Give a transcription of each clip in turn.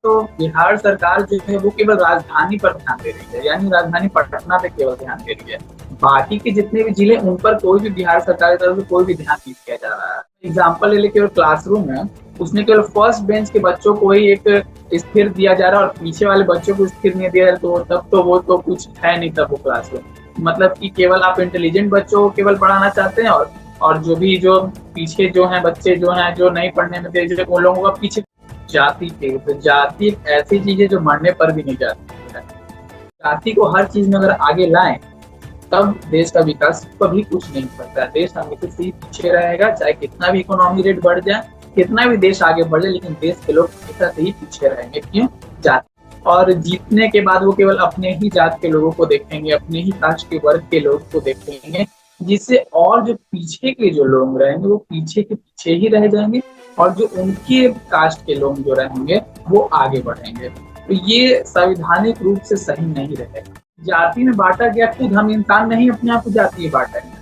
तो बिहार सरकार जो है वो केवल राजधानी पर ध्यान दे रही है, यानी राजधानी पटना पे केवल ध्यान दे रही है। बाकी के जितने भी जिले उन पर कोई भी बिहार सरकार की तरफ से कोई भी ध्यान नहीं दिया जा रहा है। एग्जाम्पल ले ले, केवल क्लासरूम है, उसने केवल फर्स्ट बेंच के बच्चों को ही एक स्थिर दिया जा रहा है और पीछे वाले बच्चों को स्थिर नहीं दिया जा रहा, तो तब तो वो तो कुछ है नहीं तब वो क्लासरूम। मतलब कि केवल आप इंटेलिजेंट बच्चों को केवल पढ़ाना चाहते हैं और जो पीछे जो हैं बच्चे जो हैं जो नहीं पढ़ने में तेज उन लोगों का पीछे। जाति पे तो जाति एक ऐसी चीज है जो मरने पर भी नहीं जाती है। जाति को हर चीज में अगर आगे लाएं तब देश का विकास कभी कुछ नहीं करता है। देश हमेशा से ही पीछे रहेगा, चाहे कितना भी इकोनॉमी रेट बढ़ जाए, कितना भी देश आगे बढ़ जाए, लेकिन देश के लोग हमेशा से ही पीछे रहेंगे। क्यों? जाति। और जीतने के बाद वो केवल अपने ही जात के लोगों को देखेंगे, अपने ही कास्ट के वर्ग के लोगों को देखेंगे, जिससे और जो पीछे के जो लोग रहेंगे वो पीछे के पीछे ही रह जाएंगे और जो उनके कास्ट के लोग जो रहेंगे वो आगे बढ़ेंगे। तो ये संवैधानिक रूप से सही नहीं रहेगा। जाति में बांटा गया, खुद हम इंसान नहीं अपने आप को जाति में बांटा है।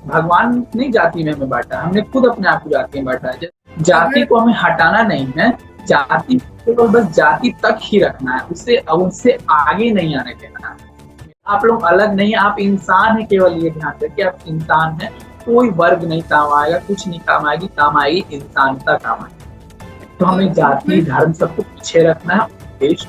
भगवान नहीं जाति में हमें बांटा, हमने खुद अपने आप को जाति में बांटा है। जाति को हमें हटाना नहीं है, जाति को बस जाति तक ही रखना है, उससे आगे नहीं आने देना है। आप लोग अलग नहीं, आप इंसान है, केवल ये ध्यान रखिए आप इंसान है। कोई वर्ग नहीं काम आएगा, कुछ नहीं काम आएगी, काम आएगी इंसानता काम आएगी। तो हमें जाति धर्म सबको पीछे रखना है। देश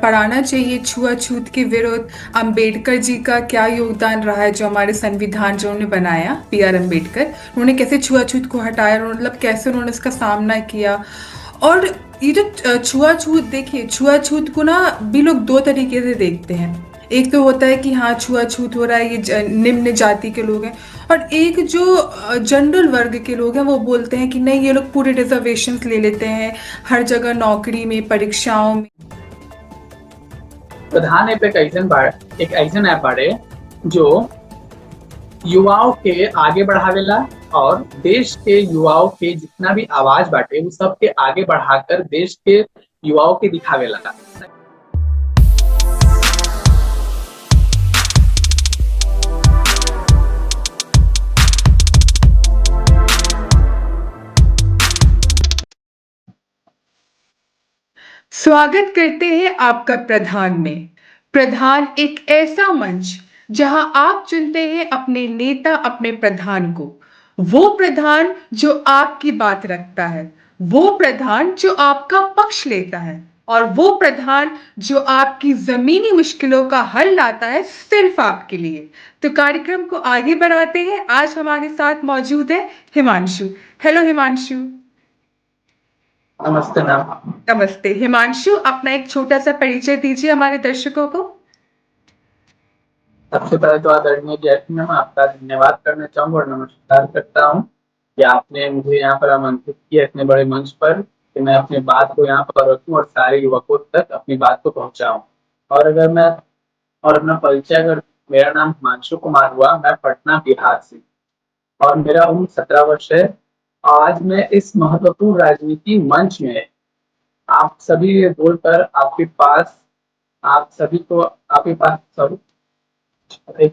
पढ़ाना चाहिए छुआछूत के विरुद्ध। अंबेडकर जी का क्या योगदान रहा है, जो हमारे संविधान जो उन्होंने बनाया, पी.आर. अंबेडकर, उन्होंने कैसे छुआछूत को हटाया, मतलब कैसे उन्होंने इसका सामना किया। और ये जो छुआछूत, देखिए छुआछूत को ना भी लोग दो तरीके से देखते हैं। एक तो होता है कि हाँ छुआछूत हो रहा है, ये निम्न जाति के लोग हैं, और एक जो जनरल वर्ग के लोग हैं वो बोलते हैं कि नहीं, ये लोग पूरे रिजर्वेशंस ले लेते हैं हर जगह, नौकरी में, परीक्षाओं में। प्रधान ऐप एक ऐसन ऐप बाड़े जो युवाओं के आगे बढ़ावेला और देश के युवाओं के जितना भी आवाज बाटे वो सबके आगे बढ़ाकर देश के युवाओं के दिखावेला। स्वागत करते हैं आपका प्रधान में। प्रधान एक ऐसा मंच जहां आप चुनते हैं अपने नेता, अपने प्रधान को। वो प्रधान जो आपकी बात रखता है, वो प्रधान जो आपका पक्ष लेता है, और वो प्रधान जो आपकी जमीनी मुश्किलों का हल लाता है सिर्फ आपके लिए। तो कार्यक्रम को आगे बढ़ाते हैं। आज हमारे साथ मौजूद है हिमांशु। हेलो हिमांशु। नमस्ते मैम। नमस्ते हिमांशु, अपना एक छोटा सा परिचय दीजिए हमारे दर्शकों को। सबसे पहले तो आदरणीय जैसी मैम आपका धन्यवाद करना चाहूंगा और नमस्कार करता हूँ कि आपने मुझे यहाँ पर आमंत्रित किया इतने बड़े मंच पर कि मैं अपनी बात को यहाँ पर रखूं और सारे युवकों तक अपनी बात को पहुंचाऊं। और अपना परिचय, अगर मेरा नाम हिमांशु कुमार हुआ, मैं पटना बिहार से और मेरा उम्र 17 वर्ष है। आज मैं इस महत्वपूर्ण राजनीति मंच में आप सभी बोलकर आप सभी को आपके पास सॉरी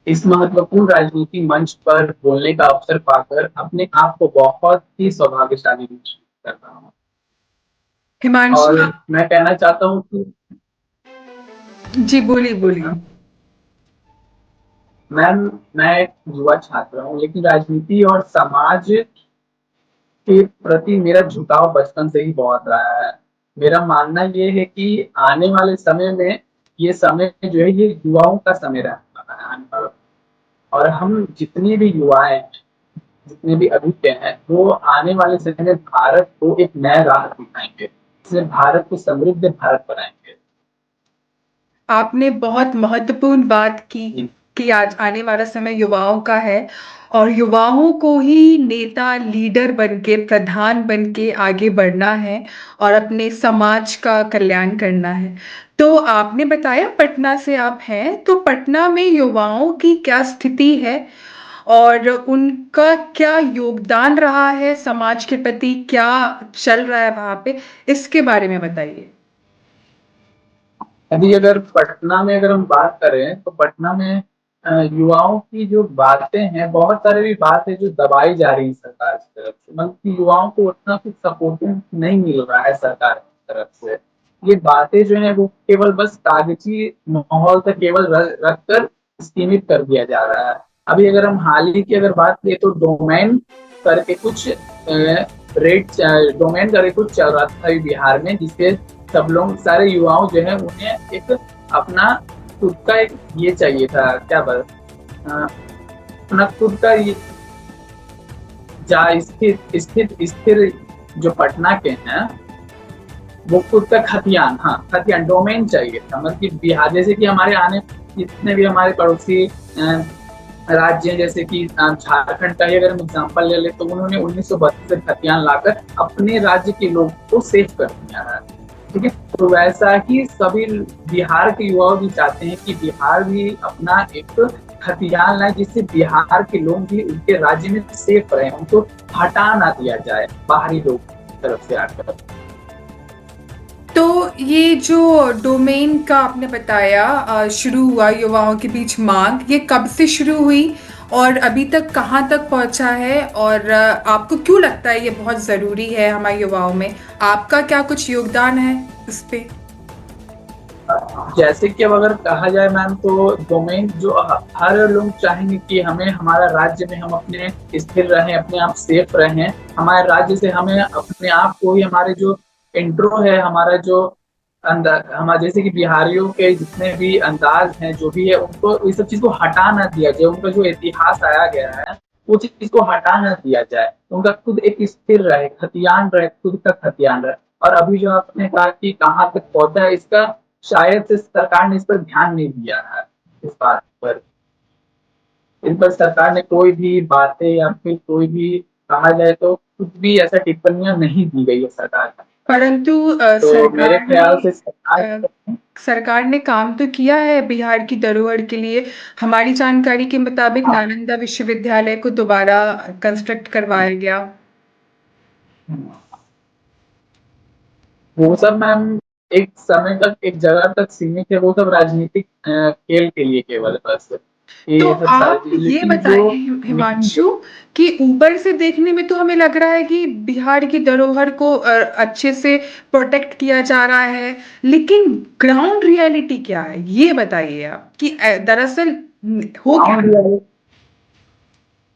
इस महत्वपूर्ण राजनीति मंच पर बोलने का अवसर पाकर अपने आप को बहुत ही सौभाग्यशाली महसूस कर रहा हूँ। हिमांशु और मैं कहना चाहता हूँ कि जी बोलिए बोलिए। मैं एक युवा छात्र हूँ, लेकिन राजनीति और समाज के प्रति मेरा झुकाव बचपन से ही बहुत रहा है। मेरा मानना ये है कि आने वाले समय में ये समय जो है ये युवाओं का समय रहने वाला है। और हम जितने भी युवाएं, जितने भी अभिज्ञ हैं, वो आने वाले समय में भारत को एक नया राह दिखाएंगे, इसमें भारत को समृद्ध भारत बनाएंगे। आपने बहुत महत्वपूर्ण बात की कि आज आने वाला समय युवाओं का है, और युवाओं को ही नेता, लीडर बन के, प्रधान बन के आगे बढ़ना है और अपने समाज का कल्याण करना है। तो आपने बताया पटना से आप हैं, तो पटना में युवाओं की क्या स्थिति है और उनका क्या योगदान रहा है समाज के प्रति, क्या चल रहा है वहां पे, इसके बारे में बताइए। अभी अगर पटना में अगर हम बात करें तो पटना में युवाओं की जो बातें हैं, बहुत सारे भी बात है जो दबाई जा रही है सरकार की तरफ से, मतलब कि युवाओं को उतना कुछ सपोर्टिंग नहीं मिल रहा है सरकार की तरफ से। ये बातें जो है वो केवल बस कागजी माहौल तक केवल रख कर सीमित कर दिया जा रहा है। अभी अगर हम हाल ही की अगर बात करें तो डोमेन करके कुछ रेट डोमेन करके कुछ चल रहा था अभी बिहार में, जिससे सब लोग सारे युवाओं जो है उन्हें एक अपना खुद का एक ये चाहिए था, क्या बोल अपना खुद का ये जहाँ स्थित स्थित स्थिर जो पटना के हैं वो खुद का खतियान, हाँ खतियान डोमेन चाहिए था। मतलब कि बिहार जैसे कि हमारे आने जितने भी हमारे पड़ोसी राज्य हैं, जैसे कि झारखंड का ही अगर हम एग्जाम्पल ले ले तो उन्होंने 1932 से खतियान लाकर अपने राज्य के लोगों को सेव कर दिया है। ठीक है, तो वैसा ही सभी बिहार के युवा भी चाहते हैं कि बिहार भी अपना एक खतियान लाए, जिससे बिहार के लोग भी उनके राज्य में सेफ रहे, उनको हटा ना दिया जाए बाहरी लोग की तरफ से आकर। तो ये जो डोमेन का आपने बताया शुरू हुआ युवाओं के बीच मांग, ये कब से शुरू हुई और अभी तक कहाँ तक पहुंचा है, और आपको क्यों लगता है ये बहुत ज़रूरी है हमारे युवाओं में? आपका क्या कुछ योगदान है इस पे? जैसे कि अब अगर कहा जाए मैम, तो डोमेन जो हर लोग चाहेंगे कि हमें हमारा राज्य में हम अपने स्थिर रहें, अपने आप सेफ रहें, हमारे राज्य से हमें अपने आप को ही हमारे जो इंट्रो है, हमारा जो हमारे जैसे कि बिहारियों के जितने भी अंदाज हैं जो भी है, उनको इस सब चीज को हटा ना दिया जाए। उनका जो इतिहास आया गया है वो चीज को हटा ना दिया जाए, उनका खुद एक स्थिर रहे, खतियान रहे, खुद का खतियान रहे। और अभी जो आपने कहा कि कहाँ तक पहुंचा है, इसका शायद से सरकार ने इस पर ध्यान नहीं दिया है। इस पर सरकार ने कोई भी बातें या फिर कोई भी कहा जाए तो कुछ भी ऐसा टिप्पणियां नहीं दी गई है सरकार की। परंतु तो मेरे ख्याल से सरकार ने काम तो किया है बिहार की धरोहर के लिए। हमारी जानकारी के मुताबिक नालंदा विश्वविद्यालय को दोबारा कंस्ट्रक्ट करवाया गया। वो सब मैम एक समय तक एक जगह तक सीमित है, वो सब राजनीतिक खेल के लिए केवल बस तो ये सब सारी आप चीजें, ये लेकिन जो बताइए हिमांशु कि ऊपर से देखने में तो हमें लग रहा है कि बिहार की धरोहर को अच्छे से प्रोटेक्ट किया जा रहा है, लेकिन ग्राउंड रियलिटी क्या है ये बताइए आप कि दरअसल हो क्या?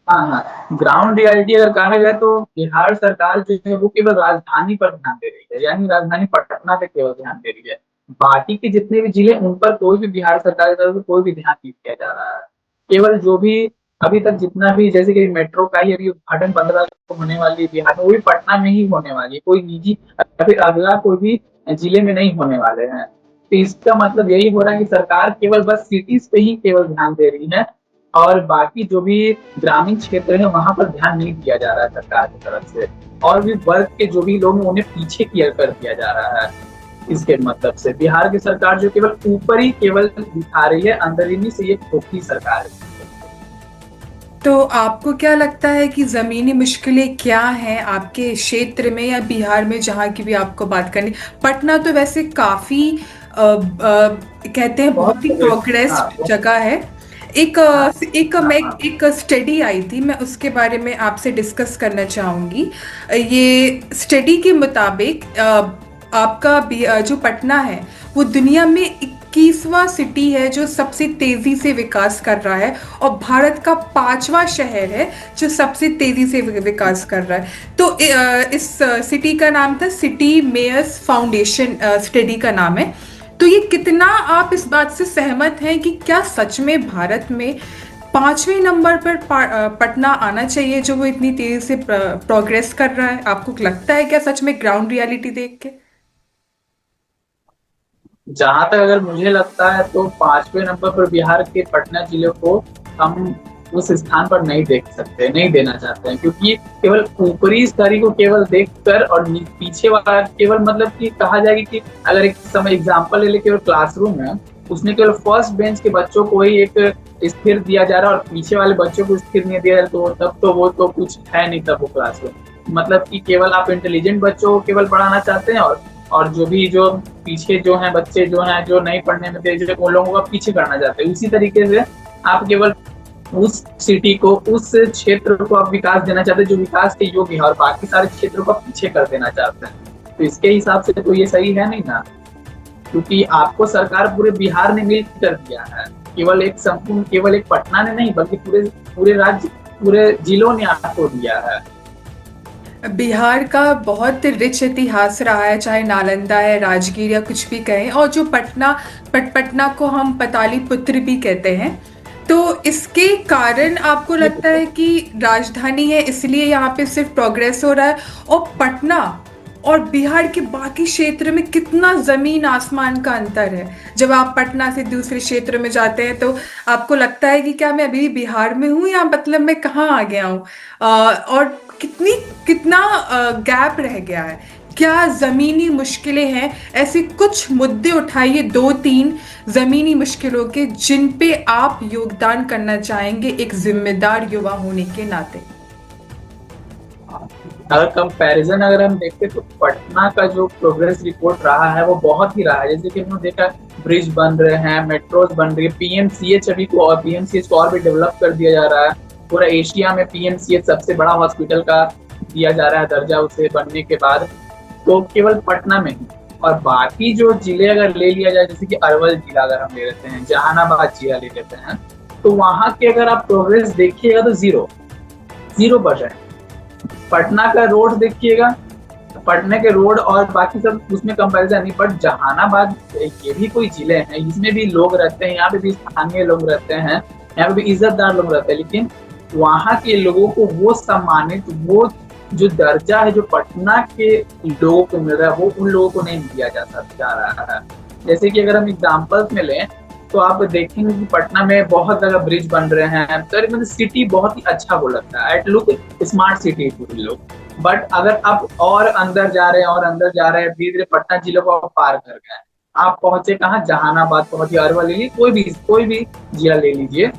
हाँ हाँ, ग्राउंड रियलिटी अगर कहा जाए तो बिहार सरकार जो है वो केवल राजधानी पर ध्यान दे रही है, यानी राजधानी पटना पे केवल ध्यान दे रही है। बाकी के जितने भी जिले उन पर कोई भी बिहार सरकार की तरफ से कोई भी ध्यान नहीं दिया जा रहा है। केवल जो भी अभी तक जितना भी, जैसे कि मेट्रो का ही अभी उद्घाटन 15 को होने वाली है बिहार में, वो भी पटना में ही होने वाली है, कोई निजी या फिर अगला कोई भी जिले में नहीं होने वाले हैं। तो इसका मतलब यही हो रहा है कि सरकार केवल बस सिटीज पे ही केवल ध्यान दे रही है, और बाकी जो भी ग्रामीण क्षेत्र है वहां पर ध्यान नहीं दिया जा रहा है सरकार की तरफ से। और भी वर्ग के जो भी लोग उन्हें पीछे किया कर दिया जा रहा है। इसके मतलब से बिहार की सरकार जो केवल ऊपर ही केवल दिखा रही है, अंदरूनी से ये खोखली सरकार है। तो आपको क्या लगता है कि ज़मीनी मुश्किलें क्या हैं आपके क्षेत्र में या बिहार में, जहाँ की भी आपको बात करनी? पटना तो वैसे काफ़ी कहते हैं बहुत ही प्रोग्रेस्ड जगह है। एक स्टडी आई थी, मैं उसके बारे में आपसे डिस्कस करना चाहूँगी। ये स्टडी के मुताबिक आपका जो पटना है वो दुनिया में 21वां सिटी है जो सबसे तेजी से विकास कर रहा है, और भारत का 5वां शहर है जो सबसे तेजी से विकास कर रहा है। तो इस सिटी का नाम था सिटी मेयर्स फाउंडेशन, स्टडी का नाम है। तो ये कितना आप इस बात से सहमत हैं कि क्या सच में भारत में 5वें नंबर पर पटना आना चाहिए जो वो इतनी तेजी से प्रोग्रेस कर रहा है? आपको लगता है क्या सच में ग्राउंड रियलिटी देख के? जहां तक अगर मुझे लगता है तो 5वें नंबर पर बिहार के पटना जिले को हम उस स्थान पर नहीं देख सकते, नहीं देना चाहते हैं, क्योंकि केवल ऊपरी स्तरी को केवल देखकर और पीछे वाला केवल, मतलब कि कहा जाएगा कि अगर एक समय एग्जांपल ले ले, केवल क्लासरूम है, उसने केवल फर्स्ट बेंच के बच्चों को ही एक स्थिर दिया जा रहा है और पीछे वाले बच्चों को स्थिर नहीं दिया जा रहा, तो तब तो वो तो कुछ है नहीं तब वो क्लासरूम। मतलब कि केवल आप इंटेलिजेंट बच्चों को केवल पढ़ाना चाहते हैं, और जो पीछे जो हैं बच्चे जो हैं जो नहीं पढ़ने में तेज, उन लोगों को पीछे करना चाहते हैं। उसी तरीके से आप केवल उस सिटी को, उस क्षेत्र को आप विकास देना चाहते हैं जो विकास के योग्य है, और बाकी सारे क्षेत्रों को आप पीछे कर देना चाहते हैं। तो इसके हिसाब से तो ये सही है नहीं ना, क्योंकि आपको सरकार पूरे बिहार ने मिल कर दिया है, केवल एक संपूर्ण, केवल एक पटना ने नहीं बल्कि पूरे पूरे राज्य, पूरे जिलों ने आपको दिया है। बिहार का बहुत रिच इतिहास रहा है, चाहे नालंदा है, राजगीर या कुछ भी कहें, और जो पटना को हम पाटलिपुत्र भी कहते हैं। तो इसके कारण आपको लगता है कि राजधानी है इसलिए यहाँ पे सिर्फ प्रोग्रेस हो रहा है, और पटना और बिहार के बाकी क्षेत्र में कितना जमीन आसमान का अंतर है। जब आप पटना से दूसरे क्षेत्र में जाते हैं तो आपको लगता है कि क्या मैं अभी भी बिहार में हूँ या मतलब मैं कहाँ आ गया हूँ, और कितना गैप रह गया है। क्या जमीनी मुश्किलें हैं? ऐसे कुछ मुद्दे उठाइए, दो तीन जमीनी मुश्किलों के, जिन पे आप योगदान करना चाहेंगे एक जिम्मेदार युवा होने के नाते। अगर कंपैरिजन अगर हम देखें तो पटना का जो प्रोग्रेस रिपोर्ट रहा है वो बहुत ही रहा है। जैसे कि हमने देखा ब्रिज बन रहे हैं, मेट्रोज बन रही है, पीएमसीएच अभी को, और पीएमसीएच को और भी डेवलप कर दिया जा रहा है। पूरा एशिया में पीएमसीएच सबसे बड़ा हॉस्पिटल का दिया जा रहा है दर्जा उसे बनने के बाद, तो केवल पटना में ही। और बाकी जो जिले अगर ले लिया जाए, जैसे कि अरवल जिला अगर हम ले लेते हैं, जहानाबाद जिला ले लेते हैं, तो वहां के अगर आप प्रोग्रेस देखिएगा तो 0% पटना का रोड देखिएगा, पटना के रोड और बाकी सब उसमें कंपैरिजन नहीं। बट जहानाबाद ये भी कोई जिले हैं, इसमें भी लोग रहते हैं, यहाँ पे भी स्थानीय लोग रहते हैं, यहाँ पे भी इज्जतदार लोग रहते हैं, लेकिन वहाँ के लोगों को वो सम्मानित, वो जो दर्जा है जो पटना के लोगों को मिल रहा है वो उन लोगों को नहीं दिया जा रहा है। जैसे कि अगर हम एग्जाम्पल्स में लें तो आप देखेंगे कि पटना में बहुत जगह ब्रिज बन रहे हैं, तो मतलब सिटी बहुत ही अच्छा वो लगता है, एट लुक स्मार्ट सिटी पूरी लोग। बट अगर आप और अंदर जा रहे हैं और अंदर जा रहे हैं, धीरे धीरे पटना जिले को आप पार कर गए, आप पहुंचे कहाँ, जहानाबाद पहुंचे, अरवल ले लीजिए, कोई भी जिला ले लीजिए,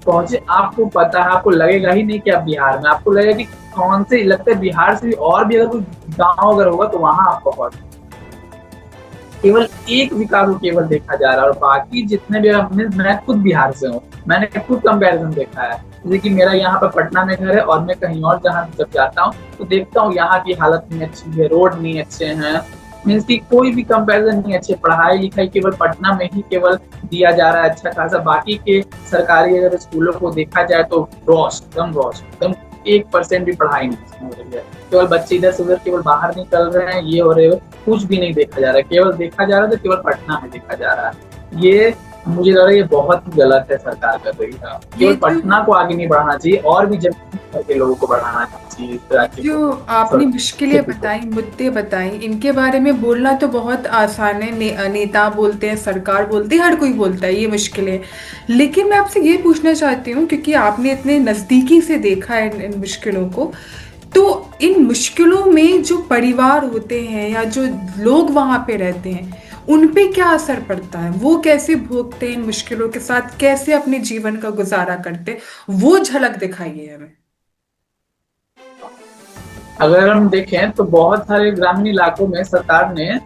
पहुंचे, आपको पता है, आपको लगेगा ही नहीं कि आप बिहार में, आपको लगेगा कि कौन से लगता है बिहार से भी और भी अगर कोई गाँव अगर होगा तो वहां आप पहुंच, केवल एक विकास को केवल देखा जा रहा है। और बाकी जितने भी, मैं खुद बिहार से हूँ, मैंने खुद कंपैरिजन देखा है। जैसे कि मेरा यहाँ पर पटना में घर है और मैं कहीं और जहाँ जब जाता हूँ तो देखता हूँ यहाँ की हालत नहीं अच्छी है, रोड नहीं अच्छे हैं, मीन्स की कोई भी कंपैरिजन नहीं अच्छे, पढ़ाई लिखाई केवल पटना में ही केवल दिया जा रहा है अच्छा खासा। बाकी के सरकारी अगर स्कूलों को देखा जाए तो एकदम 1% भी पढ़ाई नहीं हो रही है, केवल बच्चे इधर से उधर केवल बाहर निकल रहे हैं, ये हो रहे हो, कुछ भी नहीं देखा जा रहा है, केवल देखा जा रहा है तो केवल पटना में देखा जा रहा है। ये मुझे लग रहा है ये बहुत ही गलत है सरकार कर रही है। केवल पटना को आगे नहीं बढ़ाना चाहिए, और भी जगह के लोगों को बढ़ाना चाहिए। जो आपने मुश्किलें बताई, मुद्दे बताई, इनके बारे में बोलना तो बहुत आसान है। नेता बोलते हैं, सरकार बोलती है, हर कोई बोलता है ये मुश्किलें। लेकिन मैं आपसे ये पूछना चाहती हूँ, क्योंकि आपने इतने नज़दीकी से देखा है इन मुश्किलों को, तो इन मुश्किलों में जो परिवार होते हैं या जो लोग वहाँ पे रहते हैं उन पे क्या असर पड़ता है? वो कैसे भोगते हैं इन मुश्किलों के साथ, कैसे अपने जीवन का गुजारा करते हैं, वो झलक दिखाइए हमें। अगर हम देखें तो बहुत सारे ग्रामीण इलाकों में सरकार ने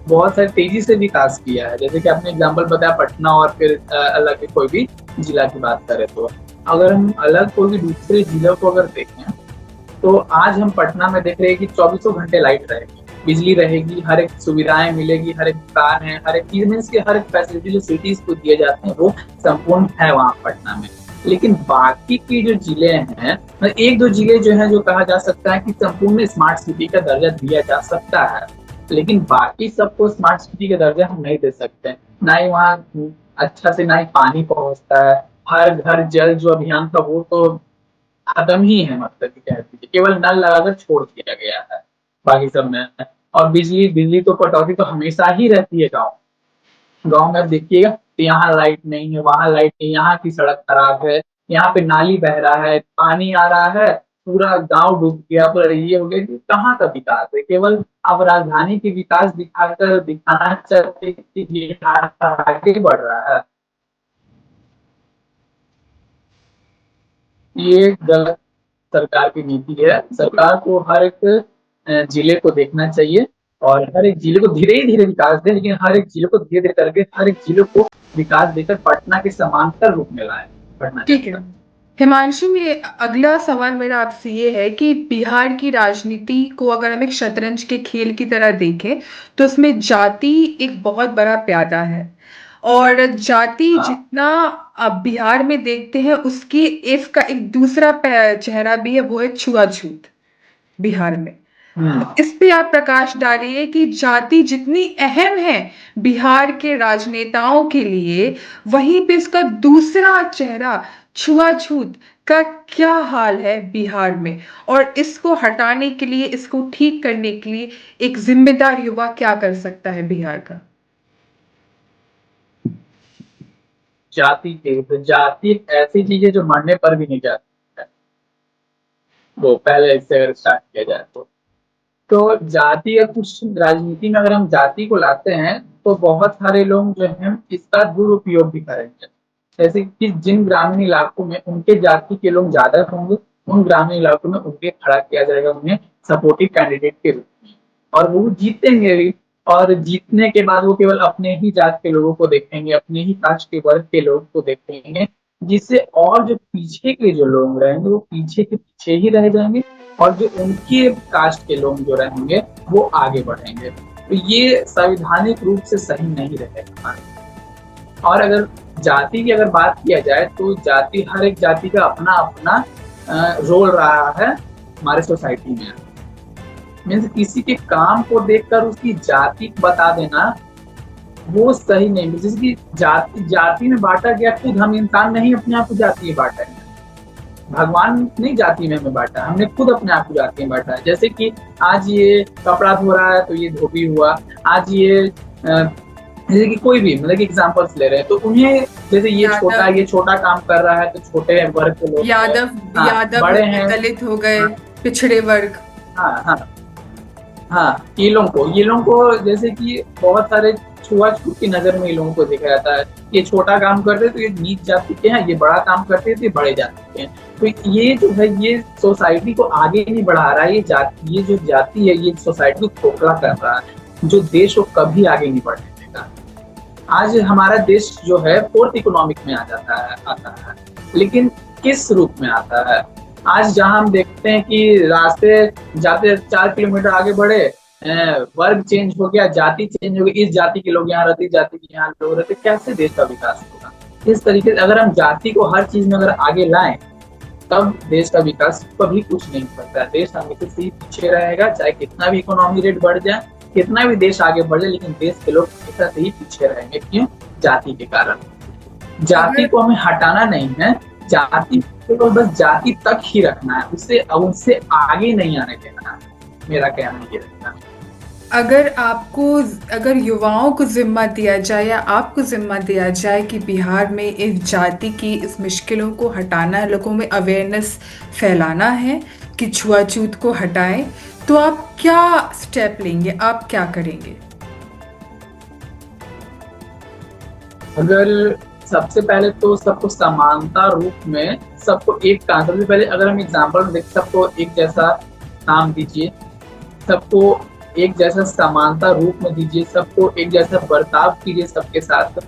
बहुत सारे तेजी से विकास किया है। जैसे कि आपने एग्जांपल बताया पटना, और फिर अलग कोई भी जिला की बात करें तो अगर हम अलग कोई भी दूसरे जिलों को अगर देखें तो आज हम पटना में देख रहे हैं कि 24 घंटे लाइट रहेगी, बिजली रहेगी, हर एक सुविधाएं मिलेगी, हर एक दुकान है, हर एक चीज मीन्स की हर एक फैसिलिटी जो सिटीज को दिए जाते हैं वो संपूर्ण है वहाँ पटना में। लेकिन बाकी के जो जिले हैं, एक दो जिले जो है जो कहा जा सकता है कि संपूर्ण स्मार्ट सिटी का दर्जा दिया जा सकता है, लेकिन बाकी सबको स्मार्ट सिटी का दर्जा हम नहीं दे सकते। ना ही वहाँ अच्छा से ना ही पानी पहुंचता है, हर घर जल जो अभियान था वो तो खत्म ही है, मतलब कि कह दीजिए केवल नल लगाकर छोड़ दिया गया है बाकी सब में। और बिजली बिजली तो कटौती तो हमेशा ही रहती है गाँव गाँव में। देखिएगा तो यहाँ लाइट नहीं है, वहाँ लाइट नहीं, यहाँ की सड़क खराब है, यहाँ पे नाली बह रहा है, पानी आ रहा है, पूरा गांव डूब गया, पूरा ये हो गया। कहाँ का विकास है? केवल अब राजधानी की विकास दिखाकर दिखाना चाहते कि ये आगे बढ़ रहा है। ये गलत सरकार की नीति है। सरकार को हर एक जिले को देखना चाहिए और हर एक जिले को धीरे धीरे विकास दे, लेकिन हर एक जिले को धीरे धीरे करके हर एक जिले को विकास देकर पटना के समांतर रूप में लाए। बढ़ना ठीक है चाहिए। हिमांशु, ये अगला सवाल मेरा आपसे ये है कि बिहार की राजनीति को अगर हम एक शतरंज के खेल की तरह देखें तो उसमें जाति एक बहुत बड़ा प्यादा है। और जाति हाँ। जितना आप बिहार में देखते हैं उसकी इसका एक दूसरा चेहरा भी है, वो है छुआछूत बिहार में। हम्म। तो इस पे आप प्रकाश डालिए कि जाति जितनी अहम है बिहार के राजनेताओं के लिए, वहीं पे इसका दूसरा चेहरा छुआछूत का क्या हाल है बिहार में, और इसको हटाने के लिए, इसको ठीक करने के लिए एक जिम्मेदार युवा क्या कर सकता है बिहार का। जाति एक ऐसी चीज है जो मरने पर भी नहीं जाती है। वो पहले इससे अगर स्टार्ट किया जाए तो जाति या कुछ राजनीति में अगर हम जाति को लाते हैं तो बहुत सारे लोग जो हैं इसका दुरुपयोग भी करेंगे। जैसे कि जिन ग्रामीण इलाकों में उनके जाति के लोग ज्यादा होंगे, उन ग्रामीण इलाकों में उनके खड़ा किया जाएगा उन्हें सपोर्टिव कैंडिडेट के रूप में, और वो जीतेंगे भी। और जीतने के बाद वो केवल अपने ही जात के लोगों को देखेंगे, अपने ही कास्ट के वर्ग के लोगों को देखेंगे, जिससे और जो पीछे के जो लोग रहेंगे वो पीछे के पीछे ही रह जाएंगे, और जो उनके कास्ट के लोग जो रहेंगे वो आगे बढ़ेंगे। तो ये संवैधानिक रूप से सही नहीं रहेगा। और अगर जाति की अगर बात किया जाए तो जाति, हर एक जाति का अपना अपना रोल रहा है हमारे सोसाइटी में। मीन्स किसी के काम को देखकर उसकी जाति बता देना वो सही नहीं। जैसे कि जाति में बांटा गया, खुद हम इंसान नहीं अपने आप को जाति में बांटा है, भगवान नहीं जाति में हमें बांटा, हमने खुद अपने आप को जाति में बांटा है। जैसे कि आज ये कपड़ा धो रहा है तो ये धोबी हुआ, आज ये जैसे कि कोई भी मतलब एग्जांपल्स ले रहे हैं तो उन्हें, जैसे ये छोटा काम कर रहा है तो छोटे वर्ग के लोग, यादव बड़े हैं, दलित हो गए, पिछड़े वर्ग। हाँ हाँ हाँ, ये लोगों को जैसे कि बहुत सारे छुआछूत की नजर में ये लोगों को देखा जाता है। ये छोटा काम करते तो ये नीच जाति के हैं, ये बड़ा काम करते तो ये बड़े जाति के हैं। तो ये जो है ये सोसाइटी को आगे नहीं बढ़ा रहा है। ये जो जाति है ये सोसाइटी को खोखला कर रहा है, जो देश को कभी आगे नहीं बढ़ने देगा। आज हमारा देश जो है फोर्थ इकोनॉमिक में आता है, लेकिन किस रूप में आता है? आज जहां हम देखते हैं कि रास्ते जाते 4 किलोमीटर आगे बढ़े, वर्ग चेंज हो गया, जाति चेंज हो गई, इस जाति के लोग यहाँ रहते, इस जाति के यहाँ लोग रहते, कैसे देश का विकास होगा? इस तरीके से अगर हम जाति को हर चीज में अगर आगे लाएं तब देश का विकास कभी कुछ नहीं हो सकता है। देश हमेशा से ही पीछे रहेगा, चाहे कितना भी इकोनॉमी रेट बढ़ जाए, कितना भी देश आगे बढ़ जाए, लेकिन देश के लोग हमेशा से ही पीछे रहेंगे। क्यों? जाति के कारण। जाति को हमें हटाना नहीं है, जाति को बस जाति तक ही रखना है, उससे आगे नहीं आने देना है। मेरा कहना ये रहता है। अगर युवाओं को जिम्मा दिया जाए या आपको जिम्मा दिया जाए कि बिहार में इस जाति की इस मुश्किलों को हटाना है, लोगों में अवेयरनेस फैलाना है कि छुआछूत को हटाएं, तो आप क्या स्टेप लेंगे, आप क्या करेंगे? अगर सबसे पहले तो सबको समानता रूप में सबको एक काम, सबसे पहले अगर हम एग्जाम्पल देख, सबको एक जैसा काम दीजिए, सबको एक जैसा समानता रूप में दीजिए, सबको एक जैसा बर्ताव कीजिए सबके साथ।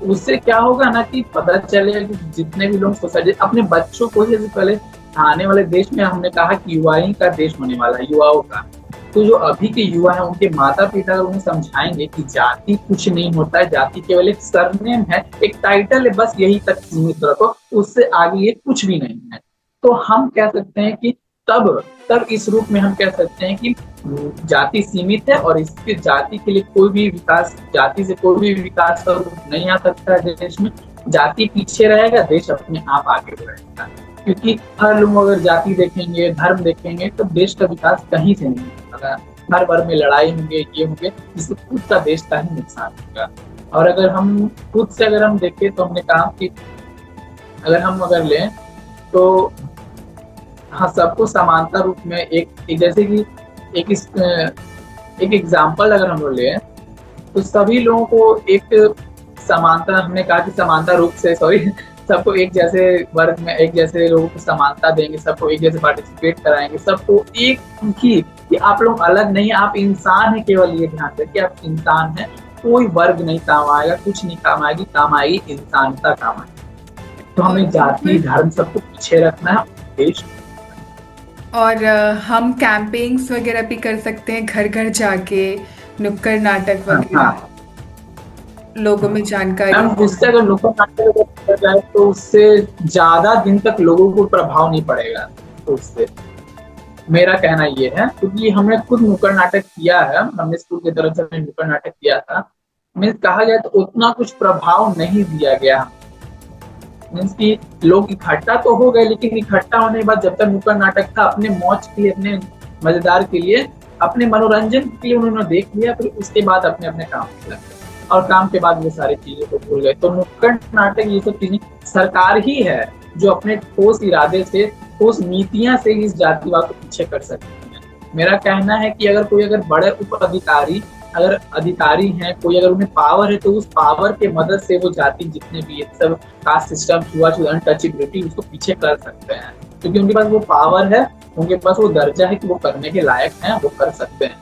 उससे क्या होगा ना कि पता चलेगा कि जितने भी लोग सोसाइटी अपने बच्चों को, जैसे पहले आने वाले देश में हमने कहा कि युवा ही का देश होने वाला है, युवाओं का। तो जो अभी के युवा है उनके माता पिता उन्हें समझाएंगे कि जाति कुछ नहीं होता है, जाति केवल एक सरनेम है, एक टाइटल है, बस यही तक सीमित रखो, उससे आगे ये कुछ भी नहीं है। तो हम कह सकते हैं कि तब इस रूप में हम कह सकते हैं कि जाति सीमित है और इसके जाति के लिए कोई भी विकास, जाति से कोई भी विकास का रूप नहीं आ सकता है देश में। जाति पीछे रहेगा, देश अपने आप आगे बढ़ेगा। क्योंकि हर लोग अगर जाति देखेंगे, धर्म देखेंगे तो देश का विकास कहीं से नहीं होगा। हर बार में लड़ाई होंगे, ये होंगे, जिससे खुद का देश का ही नुकसान होगा। और अगर हम खुद से अगर हम देखें तो हमने कहा कि अगर लें तो हाँ, सबको समानता रूप में एक जैसे कि एक एग्जाम्पल अगर हम लोग लें तो सभी लोगों को एक समानता, हमने कहा कि समानता रूप से सबको एक जैसे वर्ग में एक जैसे लोगों को समानता देंगे, सबको एक जैसे पार्टिसिपेट कराएंगे, सबको एक ही कि आप लोग अलग नहीं, आप इंसान है, केवल ये ध्यान रखिए आप इंसान है, कोई वर्ग नहीं काम आएगा, कुछ नहीं काम आएगी, काम आएगी इंसानता काम आएगी। तो और हमें जाति बिल्कुल। धर्म सबको पीछे रखना है, देश। और हम कैंपेन्स वगैरह भी कर सकते हैं, घर घर जाके नुक्कड़ नाटक हाँ वगैरह, हाँ। लोगों में जानकारी मैम, जिससे फैलाना। अगर नुक्कड़ नाटक अगर किया जाए तो उससे ज्यादा दिन तक लोगों को प्रभाव नहीं पड़ेगा। तो उससे मेरा कहना ये है, क्योंकि हमने खुद नुक्कड़ नाटक किया है, हमने स्कूल की तरफ से हमने नुक्कड़ नाटक किया था। मीन्स कहा जाए तो उतना कुछ प्रभाव नहीं दिया गया। मीन्स की लोग इकट्ठा तो हो गए, लेकिन इकट्ठा होने के बाद जब तक नुक्कड़ नाटक था, अपने मौज के लिए, अपने मजेदार के लिए, अपने मनोरंजन के लिए उन्होंने देख लिया, फिर उसके बाद अपने अपने काम में लग गए, और काम के बाद वो सारी चीजें को भूल गए। तो नुक्कड़ नाटक ये सब चीजें सरकार ही है जो अपने ठोस इरादे से, ठोस नीतियां से इस जातिवाद को पीछे कर सकती है। मेरा कहना है कि अगर कोई अगर बड़े उप अधिकारी, अगर अधिकारी हैं कोई, अगर उन्हें पावर है, तो उस पावर के मदद से वो जाति जितने भी सब कास्ट सिस्टम, छुआछूत, अनटचेबिलिटी, उसको पीछे कर सकते हैं, क्योंकि उनके पास वो पावर है, उनके पास वो दर्जा है कि वो करने के लायक हैं, वो कर सकते हैं।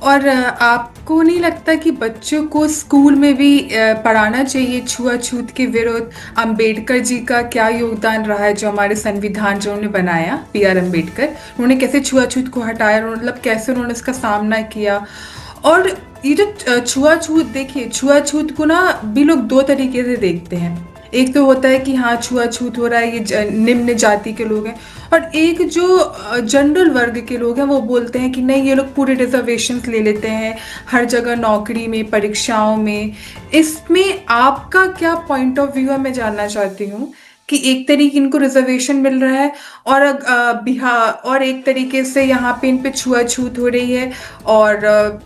और आपको नहीं लगता कि बच्चों को स्कूल में भी पढ़ाना चाहिए छुआछूत के विरुद्ध? अंबेडकर जी का क्या योगदान रहा है, जो हमारे संविधान जो उन्होंने बनाया, पीआर अंबेडकर, उन्होंने कैसे छुआछूत को हटाया, मतलब कैसे उन्होंने उसका सामना किया। और ये जो छुआछूत, देखिए छुआछूत को ना भी लोग दो तरीके से देखते हैं। एक तो होता है कि हाँ छुआछूत हो रहा है, ये निम्न जाति के लोग हैं। और एक जो जनरल वर्ग के लोग हैं वो बोलते हैं कि नहीं, ये लोग पूरे रिजर्वेशंस ले लेते हैं हर जगह, नौकरी में, परीक्षाओं में। इसमें आपका क्या पॉइंट ऑफ व्यू है, मैं जानना चाहती हूँ कि एक तरीके इनको रिजर्वेशन मिल रहा है, और बिहार, और एक तरीके से यहाँ पे इन पे छुआछूत हो रही है, और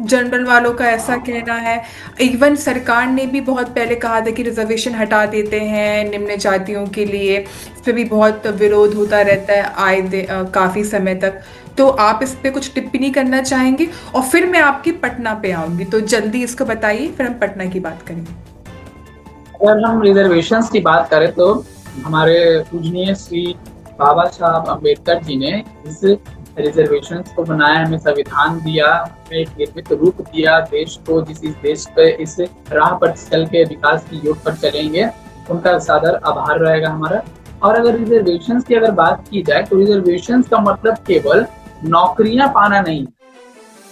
जनरल वालों का ऐसा कहना है। इवन सरकार ने भी बहुत पहले कहा था कि रिजर्वेशन हटा देते हैं निम्न जातियों के लिए। इस पे भी बहुत विरोध होता रहता है काफी समय तक। तो आप इस पे कुछ टिप्पणी करना चाहेंगे? और फिर मैं आपकी पटना पे आऊंगी, तो जल्दी इसको बताइए, फिर हम पटना की बात करेंगे। अगर हम रिजर्वेशंस की बात करें तो हमारे पूजनीय श्री बाबा साहब अम्बेडकर जी ने इस रिजर्वेशंस को बनाया, हमें संविधान दिया, हमें एक निर्मित रूप दिया देश को, जिस इस देश पे इस राह पर चल के विकास की योग पर चलेंगे, उनका सादर आभार रहेगा हमारा। और अगर रिजर्वेशंस की अगर बात की जाए तो रिजर्वेशंस का मतलब केवल नौकरियां पाना नहीं।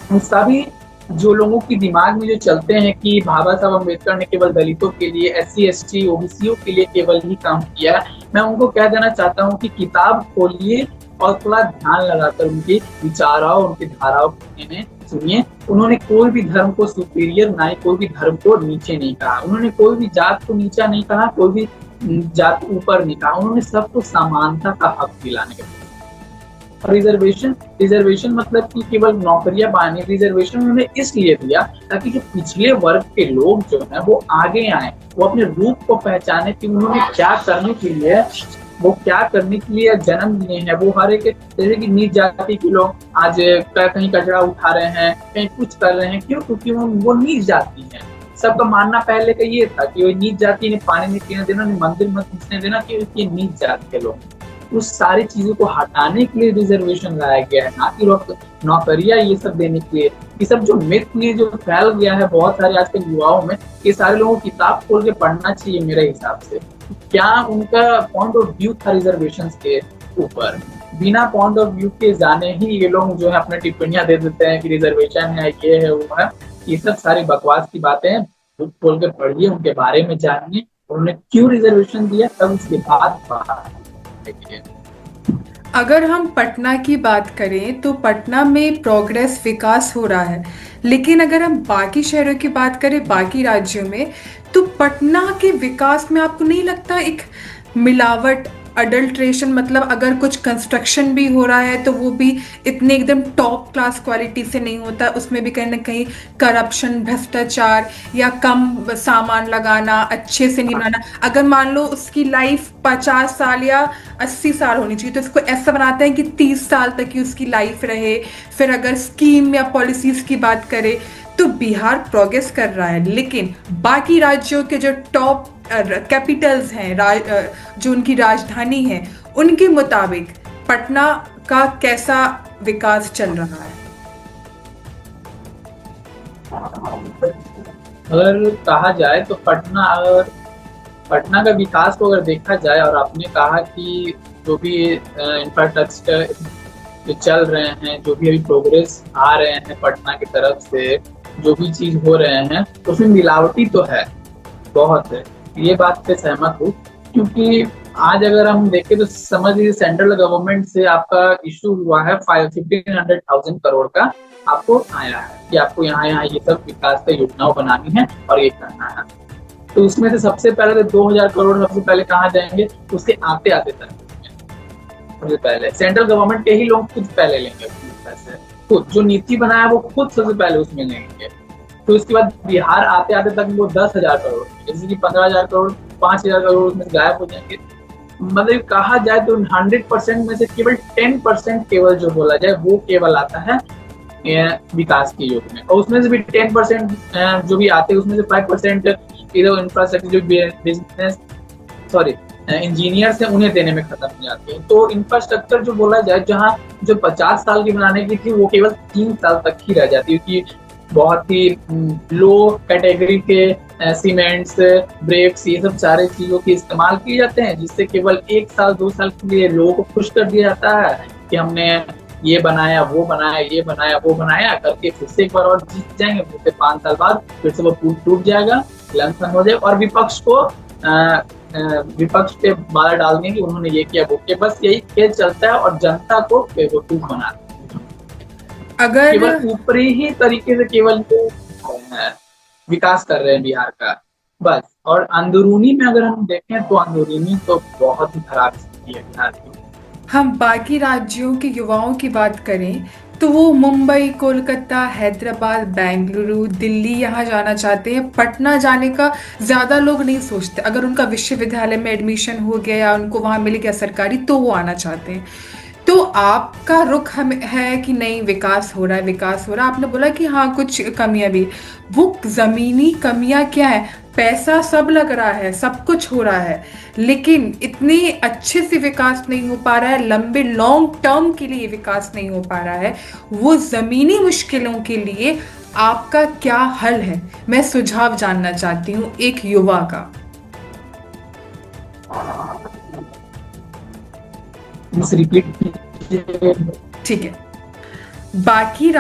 उन सभी जो लोगों की दिमाग में जो चलते हैं कि बाबा साहब अम्बेडकर ने केवल दलितों के लिए, SC ST ओबीसीओ के लिए केवल ही काम किया, मैं उनको कह देना चाहता हूँ कि किताब खोलिए और थोड़ा ध्यान लगाकर उनके विचारों, उनकी धाराओं को सुनिए। उन्होंने कोई भी धर्म को सुपीरियर, ना ही कोई भी धर्म को नीचे नहीं कहा, उन्होंने कोई भी जात को नीचा नहीं कहा, कोई भी जात ऊपर नहीं कहा, उन्होंने सबको समानता का हक दिलाने का। रिजर्वेशन, रिजर्वेशन मतलब कि केवल नौकरियां पाने, रिजर्वेशन उन्होंने इसलिए दिया ताकि जो पिछले वर्ग के लोग जो है वो आगे आए, वो अपने रूप को पहचाने कि उन्होंने क्या करने के लिए, वो क्या करने के लिए जन्म लिए हैं। वो हर एक, जैसे कि नीच जाति के लोग आज कहीं कचरा उठा रहे हैं, कहीं कुछ कर रहे हैं, क्यों? क्योंकि वो नीच जाति है। सबका मानना पहले का ये था कि वो नीच जाति ने पानी नहीं पीने देना, मंदिर मत घुसने देना, कि ये नीच जाति के लोग। उस सारी चीजों को हटाने के लिए रिजर्वेशन लाया गया है, ना कि नौकरियां ये सब देने के लिए। ये सब जो मिथ में जो फैल गया है बहुत सारे आजकल युवाओं में, ये सारे लोगों को किताब खोल के पढ़ना चाहिए मेरे हिसाब से। क्या उनका पॉइंट ऑफ व्यू था रिजर्वेशन के ऊपर? बिना पॉइंट ऑफ व्यू के जाने ही ये लोग जो है अपने टिप्पणियां दे देते हैं कि रिजर्वेशन है, ये है, वो है। ये सब सारी बकवास की बातें हैं। बुक खोल के पढ़िए, उनके बारे में जानिए, उन्होंने क्यों रिजर्वेशन दिया, तब उसके बाद अगर हम पटना की बात करें तो पटना में प्रोग्रेस, विकास हो रहा है। लेकिन अगर हम बाकी शहरों की बात करें, बाकी राज्यों में, तो पटना के विकास में आपको नहीं लगता एक मिलावट, अडल्ट्रेशन, मतलब अगर कुछ कंस्ट्रक्शन भी हो रहा है तो वो भी इतने एकदम टॉप क्लास क्वालिटी से नहीं होता, उसमें भी कहीं ना कहीं करप्शन, भ्रष्टाचार, या कम सामान लगाना, अच्छे से नहीं बनाना। अगर मान लो उसकी लाइफ 50 साल या 80 साल होनी चाहिए, तो इसको ऐसा बनाते हैं कि 30 साल तक की उसकी लाइफ रहे। फिर अगर स्कीम या पॉलिसीज की बात करें तो बिहार प्रोग्रेस कर रहा है, लेकिन बाकी राज्यों के जो टॉप कैपिटल्स हैं, जो उनकी राजधानी है, उनके मुताबिक पटना का कैसा विकास चल रहा है? अगर कहा जाए तो पटना अगर पटना का विकास को अगर देखा जाए, और आपने कहा कि जो भी इंफ्रास्ट्रक्चर जो चल रहे हैं, जो भी अभी प्रोग्रेस आ रहे हैं पटना की तरफ से, जो भी चीज हो रहे हैं, उसमें मिलावटी तो है, बहुत है, ये बात से सहमत हूँ। क्योंकि आज अगर हम देखें तो समझ लीजिए सेंट्रल गवर्नमेंट से आपका इशू हुआ है 1500,000 करोड़ का, आपको आया है कि आपको यहाँ यहाँ ये सब विकास की योजनाओं बनानी है और ये करना है। तो उसमें से सबसे पहले तो 2000 करोड़ सबसे पहले कहाँ जाएंगे, उसके आते आते तक सबसे पहले सेंट्रल गवर्नमेंट के ही लोग खुद पहले लेंगे पैसे, खुद जो नीति बनाया वो खुद सबसे पहले उसमें लेंगे। तो इसके बाद बिहार आते आते तक वो 10,000 करोड़, जैसे कि 15,000 करोड़ 5,000 करोड़ उसमें गायब हो जाएंगे। मतलब कहा जाए तो 100% में से केवल 10% केवल जो बोला जाए वो केवल आता है विकास की योजना, और उसमें से भी 10% जो भी आते हैं उसमें से 5% इधर इंफ्रास्ट्रक्चर जो बिजनेस इंजीनियर से उन्हें देने में खत्म हो जाती है। तो इंफ्रास्ट्रक्चर जो बोला जाए, जहाँ जो 50 साल की बनाने की थी वो केवल 3 साल तक ही रह जाती है, क्योंकि बहुत ही लो कैटेगरी के सीमेंट्स, ब्रेक्स, ये सब सारे चीजों के इस्तेमाल किए जाते हैं, जिससे केवल 1 साल 2 साल के लिए लोगों को खुश कर दिया जाता है कि हमने ये बनाया वो बनाया, ये बनाया वो बनाया करके फिर से एक बार और जीत जाएंगे, फिर से 5 साल बाद फिर से वो टूट जाएगा, लंथन हो जाएगा, और विपक्ष पे बाधा डाल देंगे कि उन्होंने ये किया वो किया। बस यही खेल चलता है और जनता को बेवकूफ बनाते हैं। अगर केवल ऊपरी ही तरीके से केवल विकास कर रहे हैं बिहार का बस, और अंदरूनी में अगर हम देखें तो अंदरूनी तो बहुत ही खराब स्थिति है बिहार की। हम बाकी राज्यों के युवाओं की बात करें तो वो मुंबई, कोलकाता, हैदराबाद, बेंगलुरु, दिल्ली यहाँ जाना चाहते हैं। पटना जाने का ज़्यादा लोग नहीं सोचते। अगर उनका विश्वविद्यालय में एडमिशन हो गया या उनको वहाँ मिल गया सरकारी, तो वो आना चाहते हैं। तो आपका रुख है कि नहीं विकास हो रहा है, विकास हो रहा है। आपने बोला कि हाँ कुछ कमियां भी, वो जमीनी कमियां क्या है? पैसा सब लग रहा है, सब कुछ हो रहा है, लेकिन इतने अच्छे से विकास नहीं हो पा रहा है, लंबे लॉन्ग टर्म के लिए विकास नहीं हो पा रहा है। वो जमीनी मुश्किलों के लिए आपका क्या हल है? मैं सुझाव जानना चाहती हूँ एक युवा का। ठीक है। बाकी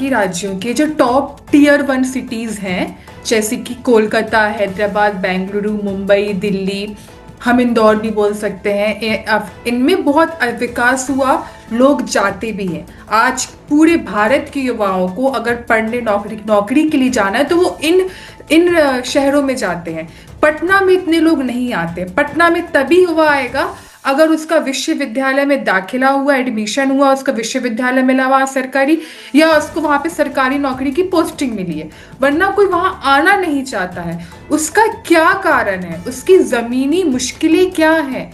राज्यों के जो टॉप टियर 1 सिटीज हैं, जैसे कि कोलकाता, हैदराबाद, बेंगलुरु, मुंबई, दिल्ली, हम इंदौर भी बोल सकते हैं, इनमें बहुत विकास हुआ, लोग जाते भी हैं। आज पूरे भारत के युवाओं को अगर पढ़ने नौकरी के लिए जाना है तो वो इन शहरों में जाते हैं। पटना में इतने लोग नहीं आते। पटना में तभी युवा आएगा अगर उसका विश्वविद्यालय में दाखिला हुआ, एडमिशन हुआ, उसका विश्वविद्यालय मिला वहाँ सरकारी, या उसको वहाँ पे सरकारी नौकरी की पोस्टिंग मिली है, वरना कोई वहाँ आना नहीं चाहता है। उसका क्या कारण है? उसकी जमीनी मुश्किलें क्या है?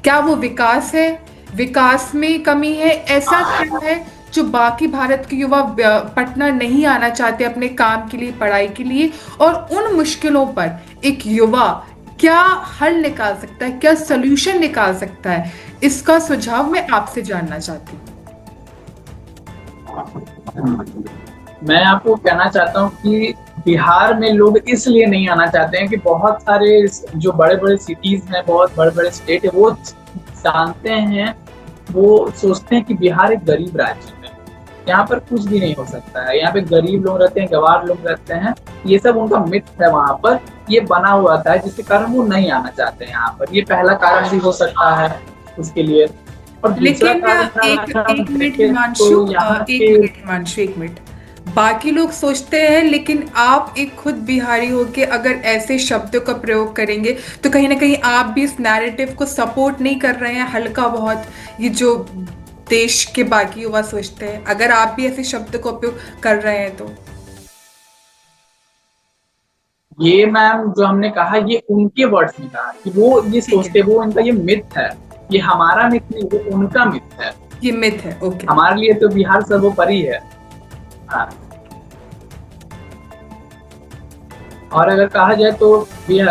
क्या वो विकास है, विकास में कमी है? ऐसा क्या है जो बाकी भारत के युवा पटना नहीं आना चाहते अपने काम के लिए, पढ़ाई के लिए? और उन मुश्किलों पर एक युवा क्या हल निकाल सकता है, क्या सॉल्यूशन निकाल सकता है? इसका सुझाव मैं आपसे जानना चाहती हूँ। मैं आपको कहना चाहता हूँ कि बिहार में लोग इसलिए नहीं आना चाहते हैं कि बहुत सारे जो बड़े बड़े सिटीज हैं, बहुत बड़े बड़े स्टेट है, वो जानते हैं, वो सोचते हैं कि बिहार एक गरीब राज्य है, यहाँ पर कुछ भी नहीं हो सकता है, यहाँ पे गरीब लोग रहते हैं, गंवार लोग रहते हैं, ये सब उनका मिथ है, वहाँ पर ये बना हुआ था, जिसके कारण वो नहीं आना चाहते हैं यहाँ पर। ये पहला कारण भी हो सकता है उसके लिए। और लेकिन एक मिनट हिमांशु, एक मिनट। बाकी लोग सोचते हैं, लेकिन आप एक खुद बिहारी होके अगर ऐसे शब्दों का प्रयोग करेंगे तो कहीं ना कहीं आप भी इस नैरेटिव को सपोर्ट नहीं कर रहे हैं, हल्का बहुत, ये जो देश के बाकी युवा सोचते हैं। अगर आप भी ऐसे शब्द का उपयोग कर रहे हैं तो ये मैम जो हमने कहा, ये उनके वर्ड्स में कहा कि वो ये सोचते, वो इनका ये मिथ है, ये हमारा मिथ नहीं, वो उनका मिथ है, ये मिथ है। ओके, हमारे लिए तो बिहार सर्वोपरि है। हाँ। और अगर कहा जाए तो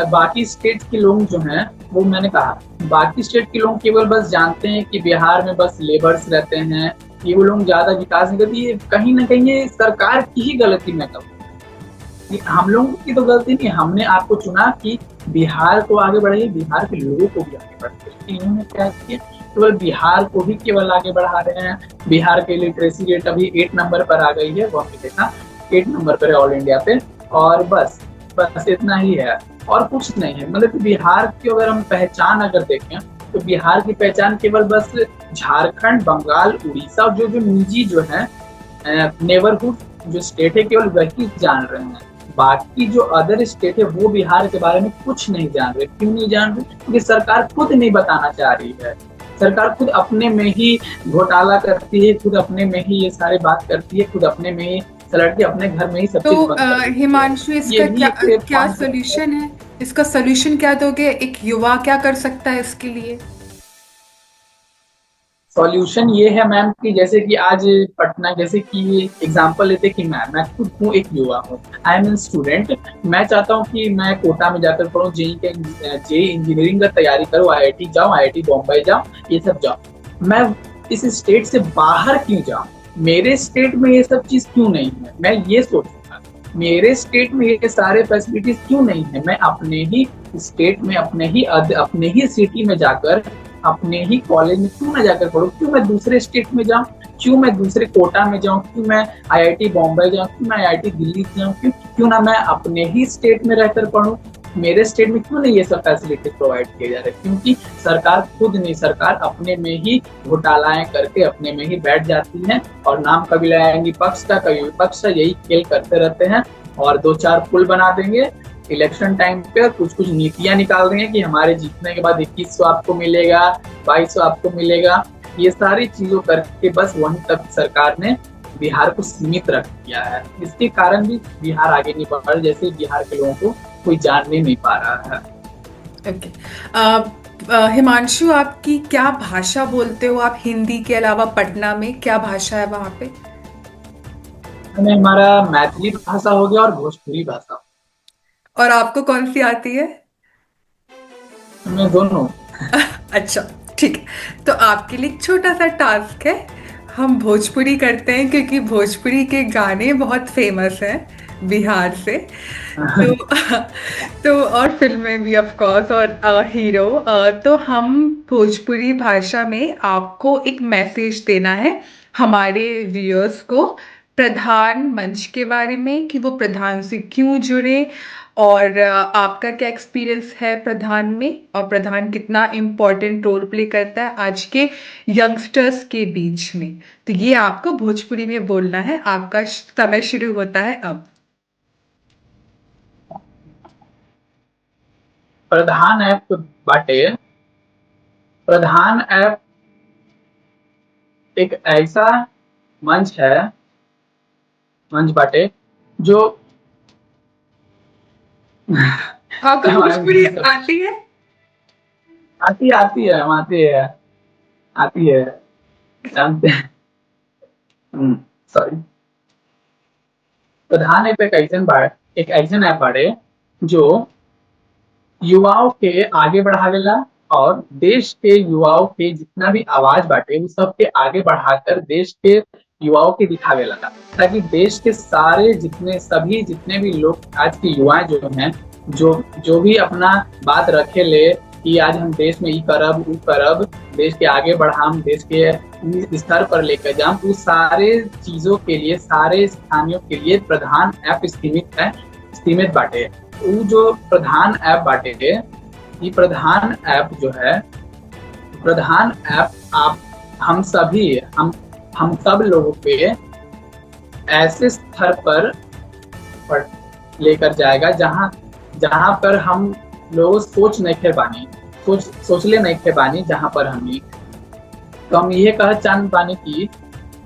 बाकी स्टेट के लोग जो हैं, वो मैंने कहा बाकी स्टेट के लोग केवल बस जानते हैं कि बिहार में बस लेबर्स रहते हैं, ये वो लोग ज्यादा विकास नहीं करती। ये कहीं ना कहीं ये सरकार की ही गलती मैं कहूँ, हम लोगों की तो गलती नहीं। हमने आपको चुना कि बिहार को आगे बढ़ाइए, बिहार के लोगों को भी आगे बढ़ाइए। लेकिन इन्होंने क्या किया, केवल बिहार को ही केवल आगे बढ़ा रहे हैं। बिहार की लिटरेसी रेट अभी 8 नंबर पर आ गई है, वो हमने देखा 8 नंबर पर है ऑल इंडिया पे, और बस बस इतना ही है और कुछ नहीं है। मतलब कि बिहार की अगर हम पहचान अगर देखें तो बिहार की पहचान केवल बस झारखंड, बंगाल, उड़ीसा और जो जो निजी जो है नेबरहुड जो स्टेट है केवल वही जान रहे हैं। बाकी जो अदर स्टेट है वो बिहार के बारे में कुछ नहीं जान रहे। क्यों नहीं जान रहे? क्योंकि सरकार खुद नहीं बताना चाह रही है। सरकार खुद अपने में ही घोटाला करती है, खुद अपने में ही ये सारे बात करती है, खुद अपने में ही सलट के अपने घर में ही सब चीज तो बंद कर देती है। हिमांशु, ये इसका भी क्या एक क्या पॉइंट है। सोल्यूशन है? इसका सोल्यूशन क्या दोगे? एक युवा क्या कर सकता है इसके लिए? सॉल्यूशन ये है मैम कि जैसे कि आज पटना, जैसे कि एग्जांपल लेते कि मैं खुद हूँ एक युवा हूँ, आई एम एन स्टूडेंट। मैं चाहता हूँ कि मैं कोटा में जाकर पढ़ूँ, जेई इंजीनियरिंग का तैयारी करूँ, आईआईटी जाऊँ, आईआईटी बॉम्बे जाऊँ, ये सब जाऊँ। मैं इस स्टेट से बाहर क्यों जाऊँ? मेरे स्टेट में ये सब चीज क्यों नहीं है? मैं ये सोचूंगा मेरे स्टेट में ये सारे फैसिलिटीज क्यों नहीं है। मैं अपने ही स्टेट में, अपने ही सिटी में जाकर, अपने ही कॉलेज में क्यों ना जाकर पढूं? क्यों मैं दूसरे स्टेट में जाऊं? क्यों मैं दूसरे कोटा में जाऊं? क्यों मैं आईआईटी बॉम्बे जाऊं? क्यों मैं आईआईटी दिल्ली जाऊं? क्यों ना मैं अपने ही स्टेट में रहकर पढूं? मेरे स्टेट में क्यों नहीं ये सब फैसिलिटी प्रोवाइड किए जा रहे? क्योंकि सरकार खुद नहीं, सरकार अपने में ही घोटालाएं करके अपने में ही बैठ जाती है और नाम कभी लाएंगी पक्ष का, कभी विपक्ष का, यही खेल करते रहते हैं। और 2-4 पुल बना देंगे इलेक्शन टाइम पे, कुछ कुछ नीतियां निकाल देंगे कि हमारे जीतने के बाद 2100 आपको मिलेगा, 2200 आपको मिलेगा। ये सारी चीजों करके बस वहीं तक सरकार ने बिहार को सीमित रख दिया है। इसके कारण भी बिहार आगे नहीं बढ़ रहा, जैसे बिहार के लोगों को कोई जानने नहीं पा रहा है। ओके। हिमांशु, आपकी क्या भाषा बोलते हो आप? हिंदी के अलावा पटना में क्या भाषा है वहां पे? हमारा मैथिली भाषा हो गया और भोजपुरी भाषा। और आपको कौन सी आती है? हमें दोनों। अच्छा, ठीक है। तो आपके लिए एक छोटा सा टास्क है। हम भोजपुरी करते हैं क्योंकि भोजपुरी के गाने बहुत फेमस हैं बिहार से। तो तो और फिल्में भी ऑफ कोर्स, और हीरो। तो हम भोजपुरी भाषा में आपको एक मैसेज देना है हमारे व्यूअर्स को प्रधान मंच के बारे में, कि वो प्रधान से क्यों जुड़े, और आपका क्या एक्सपीरियंस है प्रधान में, और प्रधान कितना इम्पोर्टेंट रोल प्ले करता है आज के यंगस्टर्स के बीच में। तो ये आपको भोजपुरी में बोलना है। आपका समय शुरू होता है अब। प्रधान ऐप बाटे, प्रधान ऐप एक ऐसा मंच है, मंच बाटे जो आपको भोजपुरी आती है? आती है, हम आती है, जानते हैं। सॉरी। प्रधान ऐप एक ऐसन ऐप बाटे जो युवाओं के आगे बढ़ावेला और देश के युवाओं के जितना भी आवाज बाटे वो सबके आगे बढ़ाकर देश के युवाओं के दिखावेला, ताकि देश के सारे जितने भी लोग आज के युवा जो हैं, जो भी अपना बात रखे ले कि आज हम देश में ई करब उ करब, देश के आगे बढ़ाम, देश के स्तर पर लेकर जाम, उस सारे चीजों के लिए, सारे स्थानियों के लिए प्रधान ऐप सीमित बाटे। वो जो प्रधान ऐप बाटे, ये प्रधान ऐप जो है, प्रधान ऐप आप हम सब लोगों पे ऐसे स्तर पर लेकर जाएगा जहां पर हम लोग सोचले नहीं थे बानी, जहां पर हम ये कह चाहते बानी कि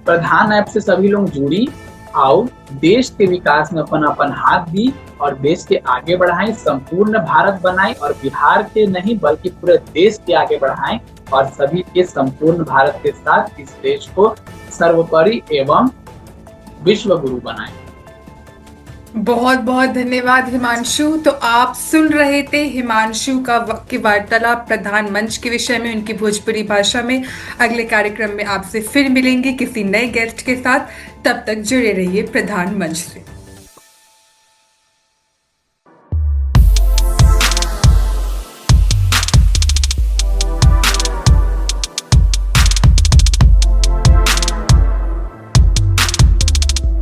प्रधान ऐप से सभी लोग जुड़ी आओ, देश के विकास में अपन अपन हाथ दी और देश के आगे बढ़ाएं, संपूर्ण भारत बनाएं, और बिहार के नहीं बल्कि पूरे देश के आगे बढ़ाएं, और सभी के संपूर्ण भारत के साथ इस देश को सर्वोपरि एवं विश्व गुरु बनाएं। बहुत बहुत धन्यवाद हिमांशु। तो आप सुन रहे थे हिमांशु की वार्तालाप प्रधान मंच के विषय में, उनकी भोजपुरी भाषा में। अगले कार्यक्रम में आपसे फिर मिलेंगे किसी नए गेस्ट के साथ। तब तक जुड़े रहिए प्रधान मंच से।